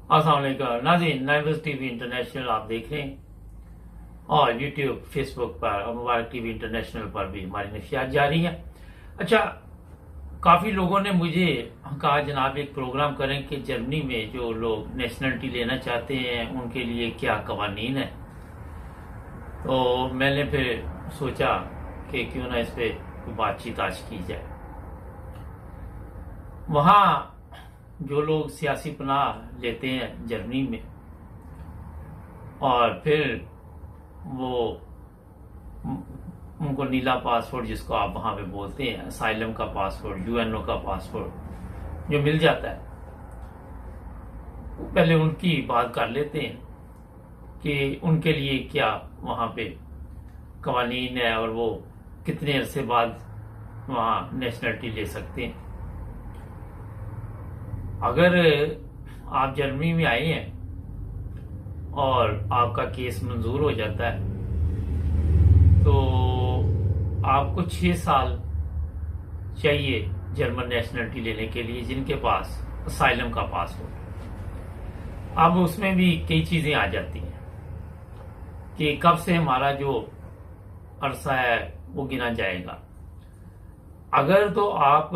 अस्सलाम वालेकुम नाज़रीन, नाइबर्स टीवी इंटरनेशनल आप देख रहे हैं और यूट्यूब, फेसबुक पर और मुबारक टीवी इंटरनेशनल पर भी हमारी नशियात जारी हैं। अच्छा, काफ़ी लोगों ने मुझे कहा जनाब एक प्रोग्राम करें कि जर्मनी में जो लोग नेशनलिटी लेना चाहते हैं उनके लिए क्या कवानीन है। तो मैंने फिर सोचा कि क्यों ना इस पर बातचीत आज की जाए। वहाँ जो लोग सियासी पनाह लेते हैं जर्मनी में और फिर वो उनको नीला पासपोर्ट जिसको आप वहाँ पे बोलते हैं असाइलम का पासपोर्ट, यूएनओ का पासपोर्ट जो मिल जाता है, पहले उनकी बात कर लेते हैं कि उनके लिए क्या वहाँ पे कवानीन है और वो कितने अरसे बाद वहाँ नेशनलिटी ले सकते हैं। अगर आप जर्मनी में आए हैं और आपका केस मंजूर हो जाता है तो आपको 6 साल चाहिए जर्मन नेशनलिटी लेने के लिए, जिनके पास असाइलम का पासपोर्ट। अब उसमें भी कई चीजें आ जाती हैं कि कब से हमारा जो अरसा है वो गिना जाएगा। अगर तो आप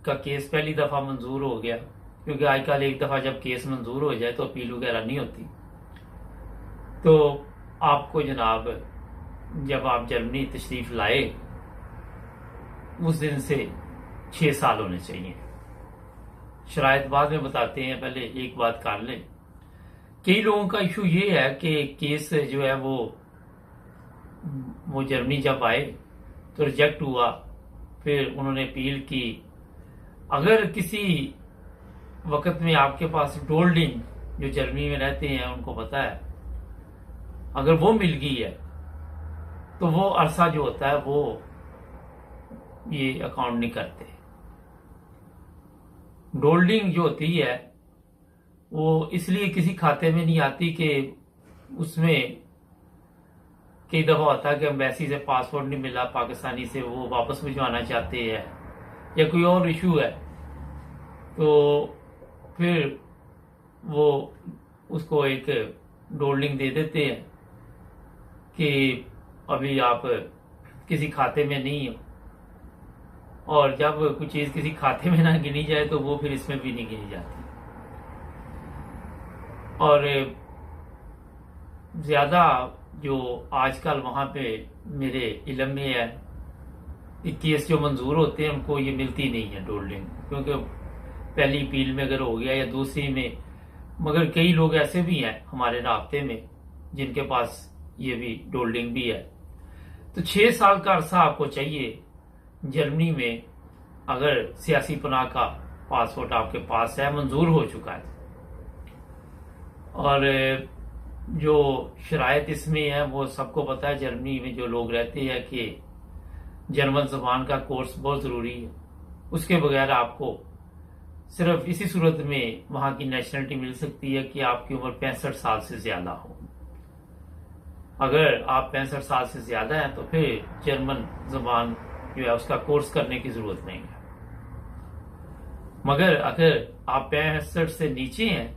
का केस पहली दफा मंजूर हो गया, क्योंकि आजकल एक दफा जब केस मंजूर हो जाए तो अपील वगैरह नहीं होती, तो आपको जनाब जब आप जर्मनी तशरीफ लाए उस दिन से 6 साल होने चाहिए। शराइत बाद में बताते हैं, पहले एक बात कर लें। कई लोगों का इशू ये है कि केस जो है वो जर्मनी जब आए तो रिजेक्ट हुआ, फिर उन्होंने अपील की। अगर किसी वक्त में आपके पास डोल्डिंग जो जर्मनी में रहते हैं उनको पता है, अगर वो मिल गई है तो वो अरसा जो होता है वो ये अकाउंट नहीं करते। डोल्डिंग जो होती है वो इसलिए किसी खाते में नहीं आती कि उसमें कई दफा होता है कि एम्बेसी से पासपोर्ट नहीं मिला पाकिस्तानी से, वो वापस भिजवाना चाहते हैं या कोई और इशू है, तो फिर वो उसको एक डोल्डिंग दे देते हैं कि अभी आप किसी खाते में नहीं हो। और जब कोई चीज किसी खाते में ना गिनी जाए तो वो फिर इसमें भी नहीं गिनी जाती। और ज्यादा जो आजकल वहां पे मेरे इल्म में है, केस जो मंजूर होते हैं उनको ये मिलती नहीं है डोल्डिंग, क्योंकि पहली अपील में अगर हो गया या दूसरी में। मगर कई लोग ऐसे भी हैं हमारे राब्ते में जिनके पास ये भी डोल्डिंग भी है। तो 6 साल का अरसा आपको चाहिए जर्मनी में, अगर सियासी पनाह का पासपोर्ट आपके पास है, मंजूर हो चुका है। और जो शराइत इसमें है वो सबको पता है जर्मनी में जो लोग रहते हैं कि जर्मन जबान का कोर्स बहुत जरूरी है। उसके बगैर आपको सिर्फ इसी सूरत में वहां की नेशनलिटी मिल सकती है कि आपकी उम्र 65 साल से ज्यादा हो। अगर आप 65 साल से ज्यादा हैं तो फिर जर्मन जबान जो है उसका कोर्स करने की जरूरत नहीं है। मगर अगर आप 65 से नीचे हैं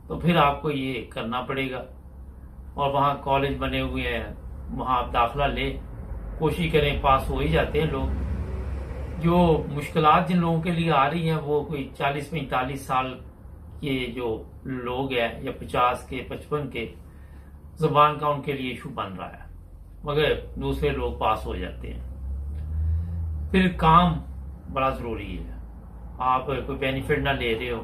तो फिर आपको ये करना पड़ेगा। और वहाँ कॉलेज बने हुए हैं, वहाँ आप दाखिला ले, कोशिश करें, पास हो ही जाते हैं लोग। जो मुश्किलात जिन लोगों के लिए आ रही हैं वो कोई 40-45 साल के जो लोग हैं या 50 के 55 के, जबान का उनके लिए इशू बन रहा है, मगर दूसरे लोग पास हो जाते हैं। फिर काम बड़ा जरूरी है। आप कोई बेनिफिट ना ले रहे हो,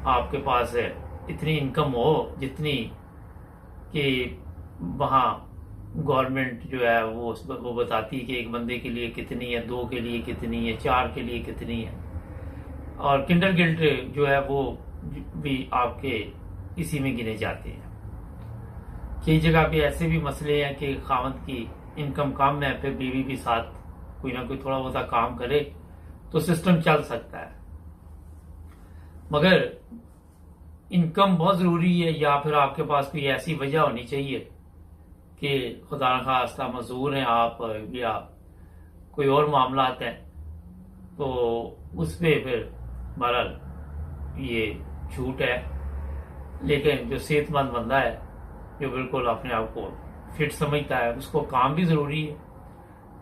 आपके पास इतनी इनकम हो जितनी कि वहाँ गवर्नमेंट जो है वो बताती है कि एक बंदे के लिए कितनी है, 2 के लिए कितनी है, 4 के लिए कितनी है। और किंडर गिल्ट जो है वो भी आपके इसी में गिने जाते हैं। कई जगह पे ऐसे भी मसले हैं कि खामद की इनकम कम है, फिर बीवी भी साथ कोई ना कोई थोड़ा बहुत काम करे तो सिस्टम चल सकता है। मगर इनकम बहुत जरूरी है, या फिर आपके पास कोई ऐसी वजह होनी चाहिए कि खुदा न खास्ता मजदूर हैं आप या कोई और मामला है, तो उस पर फिर बहरहाल ये छूट है। लेकिन जो सेहतमंद बंदा है, जो बिल्कुल अपने आप को फिट समझता है, उसको काम भी ज़रूरी है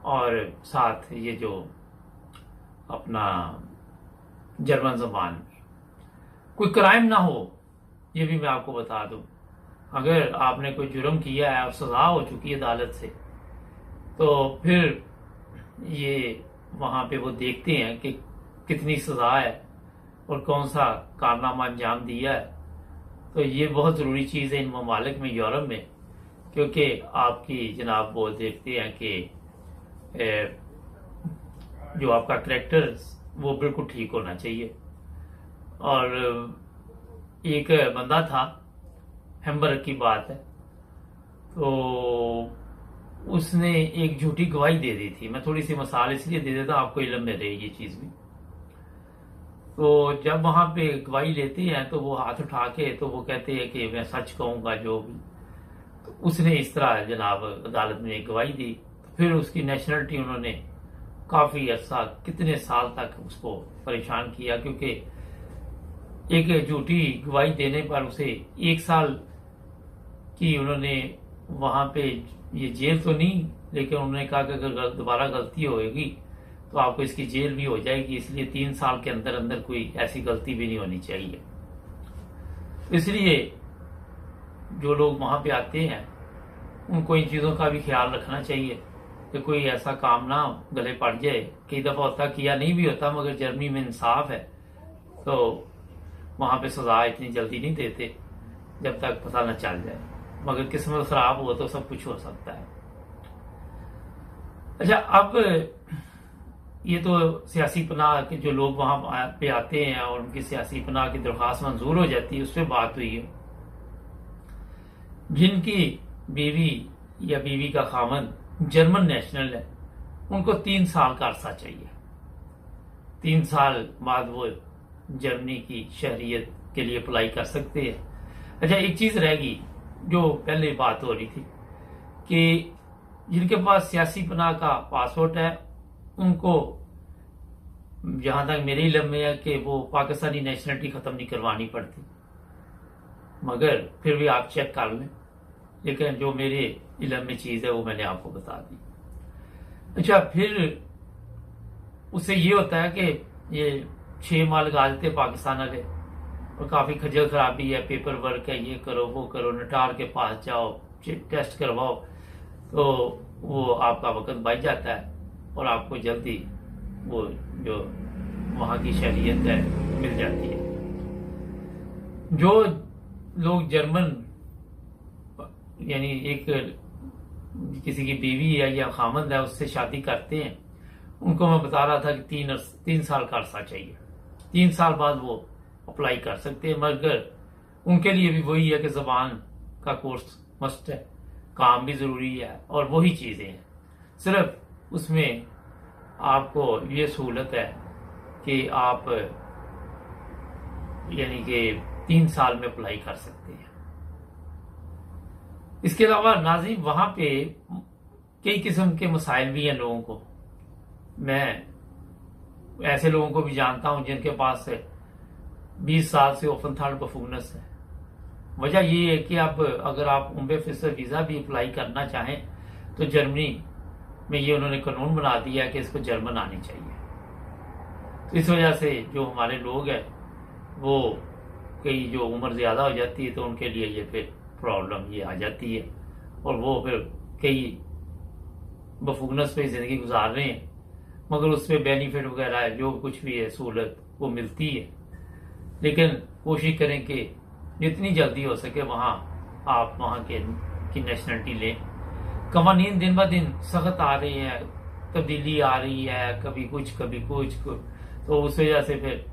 और साथ ये जो अपना जर्मन ज़बान भी। कोई क्राइम ना हो, ये भी मैं आपको बता दूं। अगर आपने कोई जुर्म किया है और सज़ा हो चुकी है अदालत से, तो फिर ये वहाँ पे वो देखते हैं कि कितनी सज़ा है और कौन सा कारनामा अंजाम दिया है। तो ये बहुत ज़रूरी चीज़ है इन ममालिक में, यूरोप में, क्योंकि आपकी जनाब वो देखते हैं कि जो आपका करैक्टर वो बिल्कुल ठीक होना चाहिए। और एक बंदा था, हैम्बर्ग की बात है, तो उसने एक झूठी गवाही दे दी थी। मैं थोड़ी सी मिसाल इसलिए दे देता, आपको इल्म में रहे ये चीज़ भी। तो जब वहाँ पे गवाही लेते हैं तो वो हाथ उठा के तो वो कहते हैं कि मैं सच कहूँगा जो भी। तो उसने इस तरह जनाब अदालत में एक गवाही दी। तो फिर उसकी नेशनलिटी उन्होंने काफ़ी अर्सा, कितने साल तक उसको परेशान किया, क्योंकि एक झूठी गवाही देने पर उसे 1 साल की उन्होंने वहाँ पे, ये जेल तो नहीं, लेकिन उन्होंने कहा कि अगर दोबारा गलती होगी तो आपको इसकी जेल भी हो जाएगी, इसलिए 3 साल के अंदर अंदर कोई ऐसी गलती भी नहीं होनी चाहिए। इसलिए जो लोग वहाँ पे आते हैं उनको इन चीज़ों का भी ख्याल रखना चाहिए कि कोई ऐसा काम ना गले पड़ जाए। कई दफ़ा होता, किया नहीं भी होता, मगर जर्मनी में इंसाफ है तो वहाँ पे सज़ा इतनी जल्दी नहीं देते जब तक पता न चल जाए, मगर किस्मत खराब हो तो सब कुछ हो सकता है। अच्छा, अब ये तो सियासी पनाह के जो लोग वहाँ पे आते हैं और उनकी सियासी पनाह की दरख्वास्त मंजूर हो जाती है, उस पर बात हुई है। जिनकी बीवी या बीवी का खामन जर्मन नेशनल है, उनको 3 साल का अरसा चाहिए। 3 साल बाद वो जर्मनी की शहरियत के लिए अप्लाई कर सकते हैं। अच्छा, एक चीज़ रहेगी जो पहले बात हो रही थी कि जिनके पास सियासी पनाह का पासपोर्ट है, उनको जहाँ तक मेरे इल्म में है कि वो पाकिस्तानी नेशनलिटी ख़त्म नहीं करवानी पड़ती, मगर फिर भी आप चेक कर लें। लेकिन जो मेरे इल्म में चीज़ है वो मैंने आपको बता दी। अच्छा, फिर उससे ये होता है कि ये 6 माह लगा देते पाकिस्तान वाले, और काफ़ी खजल खराबी है, पेपर वर्क है, ये करो वो करो, नटार के पास जाओ, टेस्ट करवाओ, तो वो आपका वक्त बच जाता है और आपको जल्दी वो जो वहाँ की शहरियत है मिल जाती है। जो लोग जर्मन यानी एक किसी की बीवी है या खामंद है उससे शादी करते हैं, उनको मैं बता रहा था कि 3 साल का अरसा चाहिए। 3 साल बाद वो अप्लाई कर सकते हैं, मगर उनके लिए भी वही है कि ज़बान का कोर्स मस्ट है, काम भी ज़रूरी है और वही चीज़ें हैं। सिर्फ उसमें आपको ये सहूलत है कि आप यानी कि 3 साल में अप्लाई कर सकते हैं। इसके अलावा नाज़रीन, वहाँ पे कई किस्म के मसाइल भी हैं लोगों को। मैं ऐसे लोगों को भी जानता हूँ जिनके पास 20 साल से ओपन थर्ड परफॉर्मेंस है। वजह ये है कि अब अगर आप उम्र फिसर वीज़ा भी अप्लाई करना चाहें तो जर्मनी में ये उन्होंने कानून बना दिया कि इसको जर्मन आनी चाहिए। तो इस वजह से जो हमारे लोग हैं वो कई जो उम्र ज़्यादा हो जाती है तो उनके लिए ये फिर प्रॉब्लम ये आ जाती है और वो फिर कई बफूनस पे ज़िंदगी गुजार रहे हैं, मगर उस पर बेनिफिट वगैरह जो कुछ भी है सहूलत वो मिलती है। लेकिन कोशिश करें कि जितनी जल्दी हो सके आप वहाँ की नेशनलिटी लें। कवानीन दिन ब दिन सख्त आ रही है, तब्दीली आ रही है, कभी कुछ तो उस वजह से फिर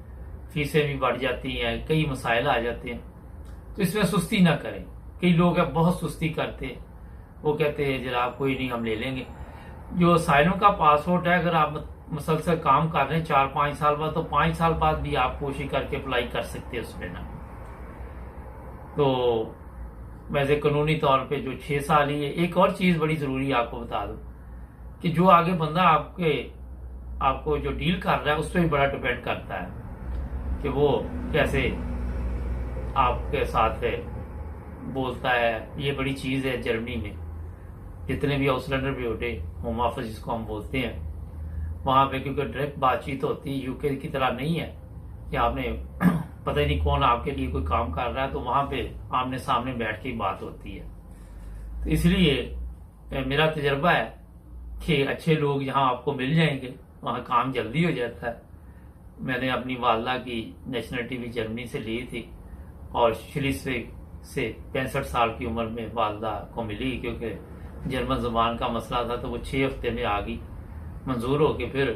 फीसें भी बढ़ जाती हैं, कई मसाइल आ जाते हैं। तो इसमें सुस्ती ना करें। कई लोग हैं बहुत सुस्ती करते हैं, वो कहते हैं जनाब कोई नहीं हम ले लेंगे। जो साइलों का पासपोर्ट है, अगर आप मुसलसल काम कर रहे हैं 4-5 साल बाद, तो 5 साल बाद भी आप कोशिश करके अप्लाई कर सकते हैं उसमें ना। तो वैसे कानूनी तौर पे जो 6 साल ही है। एक और चीज़ बड़ी ज़रूरी है आपको बता दूं कि जो आगे बंदा आपको जो डील कर रहा है उस पर भी बड़ा डिपेंड करता है कि वो कैसे आपके साथ है, बोलता है। ये बड़ी चीज है जर्मनी में, जितने भी आउटलैंडर भी होते, होम ऑफिस जिसको हम बोलते हैं, वहां पे क्योंकि डायरेक्ट बातचीत होती है, यूके की तरह नहीं है कि आपने पता ही नहीं कौन आपके लिए कोई काम कर रहा है, तो वहां पे आमने सामने बैठ के ही बात होती है। तो इसलिए मेरा तजर्बा है कि अच्छे लोग यहाँ आपको मिल जाएंगे, वहाँ काम जल्दी हो जाता है। मैंने अपनी वालदा की नेशनलिटी भी जर्मनी से ली थी और शिलीस्विग से 65 साल की उम्र में वालदा को मिली, क्योंकि जर्मन जुबान का मसला था, तो वो 6 हफ्ते में आ गई, मंजूर होके फिर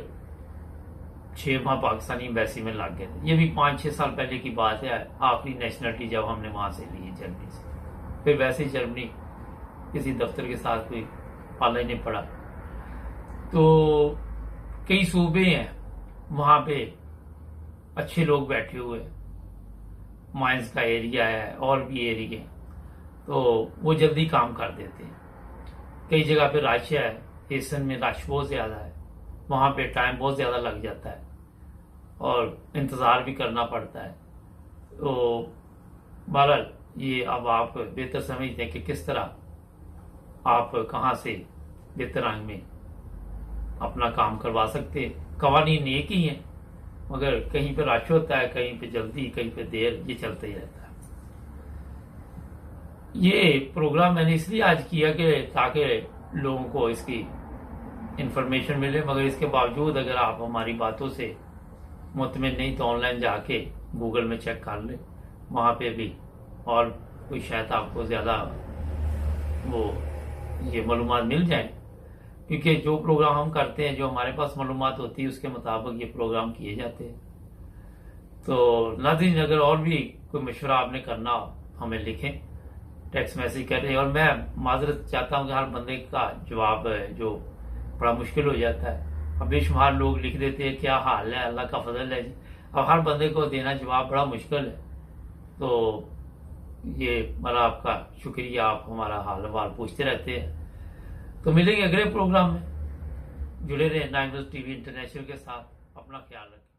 6 माह पाकिस्तानी एम्बेसी में लग गए थे। ये भी 5-6 साल पहले की बात है, आखिरी नेशनलिटी जब हमने वहां से ली है जर्मनी से। फिर वैसे ही जर्मनी किसी दफ्तर के साथ कोई पाला ही नहीं पड़ा। तो कई सूबे हैं वहां पे अच्छे लोग बैठे हुए, माइंस का एरिया है और भी एरिया, तो वो जल्दी काम कर देते हैं। कई जगह पे रश है, एसन में रश बहुत ज्यादा है, वहां पे टाइम बहुत ज्यादा लग जाता है और इंतजार भी करना पड़ता है। तो बहरहाल ये अब आप बेहतर समझते हैं कि किस तरह आप कहां से बेहतर रंग में अपना काम करवा सकते हैं। कवानीन एक ही है, मगर कहीं पे रश होता है, कहीं पे जल्दी, कहीं पे देर, ये चलता ही रहता है। ये प्रोग्राम मैंने इसलिए आज किया कि ताकि लोगों को इसकी इंफॉर्मेशन मिले, मगर इसके बावजूद अगर आप हमारी बातों से मुतमिन नहीं तो ऑनलाइन जाके गूगल में चेक कर ले, वहां पे भी और कोई शायद आपको ज्यादा वो ये मालूमात मिल जाए, क्योंकि जो प्रोग्राम हम करते हैं, जो हमारे पास मालूमात होती है, उसके मुताबिक ये प्रोग्राम किए जाते हैं। तो नाज़रीन, अगर और भी कोई मशवरा आपने करना हो हमें लिखें, टेक्स्ट मैसेज करें। और मैं माजरत चाहता हूँ कि हर बंदे का जवाब जो बड़ा मुश्किल हो जाता है, अब बेशुमार लोग लिख देते हैं क्या हाल है, अल्लाह का फजल है जी, अब हर बंदे को देना जवाब बड़ा मुश्किल है। तो ये बड़ा आपका शुक्रिया, आप हमारा हाल हवाल पूछते रहते हैं। तो मिलेंगे अगले प्रोग्राम में, जुड़े रहे 9 न्यूज़ टीवी इंटरनेशनल के साथ। अपना ख्याल रखें।